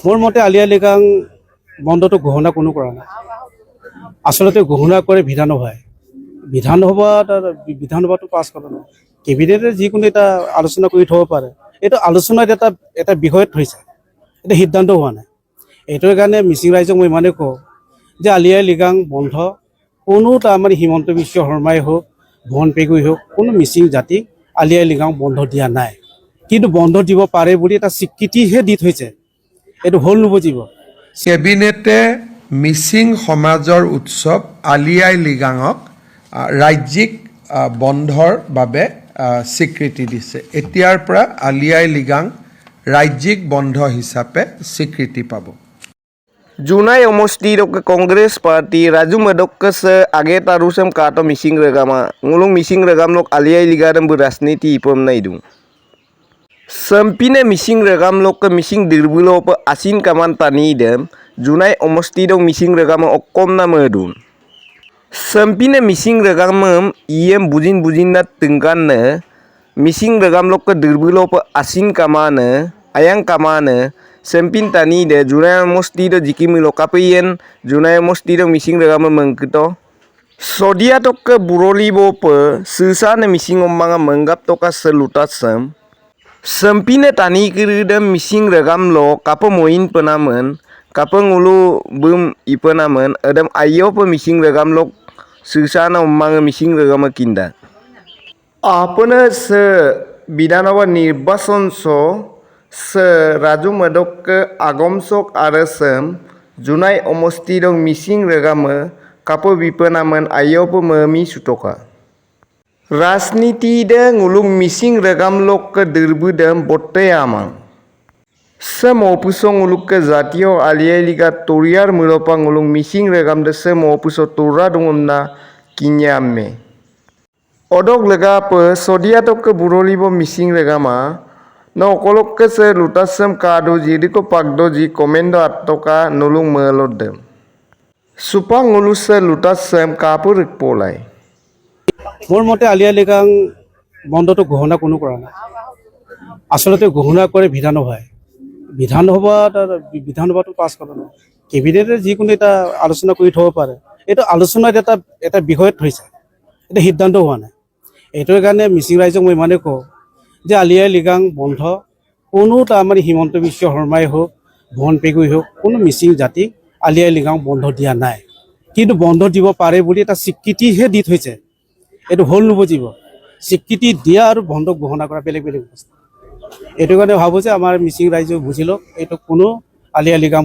মোৰ মতে আলি আই লৃগাং বন্ধটো ঘোষণা কোনো কৰা নাই। আচলতে ঘোষণা কৰে বিধানসভাই। বিধানসভাটো পাছ কৰা নাই। কেবিনেটে যিকোনো এটা আলোচনা কৰি থ'ব পাৰে। এইটো আলোচনাত এটা বিষয়ত থৈছে, এটা সিদ্ধান্ত হোৱা নাই। এইটোৰ কাৰণে মিচিং ৰাইজক মই ইমানেই কওঁ যে আলি আই লৃগাং বন্ধ কোনো তাৰমানে হিমন্ত বিশ্ব শৰ্মাই হওক, ভুৱন পেগুই হওক, কোনো মিচিং জাতিক আলি আই লৃগাং বন্ধ দিয়া নাই। কিন্তু বন্ধ দিব পাৰে বুলি এটা স্বীকৃতিহে দি থৈছে, এইটো হ'ল নুবুজিব। কেবিনেটে মিচিং সমাজৰ উৎসৱ আলি আই লৃগাঙক ৰাজ্যিক বন্ধৰ বাবে স্বীকৃতি দিছে। এতিয়াৰ পৰা আলি আই লৃগাং ৰাজ্যিক বন্ধ হিচাপে স্বীকৃতি পাব। Junai omosti dok Kongres Parti Raju Medok se age tarusam kato mising regama ngulung mising regam lok aliai ligadam berasniti ipom naidung. Sempine mising regam lok ke mising dirbulo pe asin kaman tani dem Junai omosti dok mising regama okom na medun. Sempine mising regam iem bujin na tengkan ne mising regam lok ke dirbulo pe asin kamane ayang kamane Sempin tani de Junai mosti do jikimi lokapeyen Junai mosti do mising regama mengkito Sodia tok ke buroli bope sisa ne mising omanga menggap toka selutat sem Sempine tani kiri de mising regam lo kapo moin penamen kapo ngulu bum ipenamen adam ayo pe mising regam lo sisa na omanga mising regama kinda Apane se bidanawa nirbason so se Raju Medok agomsok aresem Junai omosti dong mising regama kapo bipenamen ayopo memi sutoka. Rasniti de ngulung mising regam lok ke dirbudem botte amang. Sem opusong nguluk ke zatio aliai liga toriar mulopa ngulung mising regam de sem opuso tora dungumna kinyamme. Odok lega pe sodia tok ke burolibo mising regama no kolok ke se lutasem kado jidi ko pagdo ji komendo attoka nulung melodem. Supang ngulus se lutasem kapurik polai. মোৰ মতে আলি আই লৃগাং বন্ধটো ঘোষণা কোনো কৰা নাই। আচলতে ঘোষণা কৰে বিধানসভাটো পাছ কৰা নাই। কেবিনেটে যিকোনো এটা আলোচনা কৰি থ'ব পাৰে। এইটো আলোচনাত এটা বিষয়ত থৈছে, এটা সিদ্ধান্ত হোৱা নাই। এইটোৰ কাৰণে মিচিং ৰাইজক মই ইমানেই কওঁ যে আলি আই লৃগাং বন্ধ কোনো তাৰমানে হিমন্ত বিশ্ব শৰ্মাই হওক, ভুৱন পেগুই হওক, কোনো মিচিং জাতিক আলি আই লৃগাং বন্ধ দিয়া নাই। কিন্তু বন্ধ দিব পাৰে বুলি এটা স্বীকৃতিহে দি থৈছে, এইটো হ'ল নুবুজিব। স্বীকৃতি দিয়া আৰু বন্ধ ঘোষণা কৰা বেলেগ বেলেগ বস্তু। এইটো কাৰণে ভাবোঁ যে আমাৰ মিচিং ৰাইজে বুজি লওক, এইটো কোনো আলি আই লৃগাং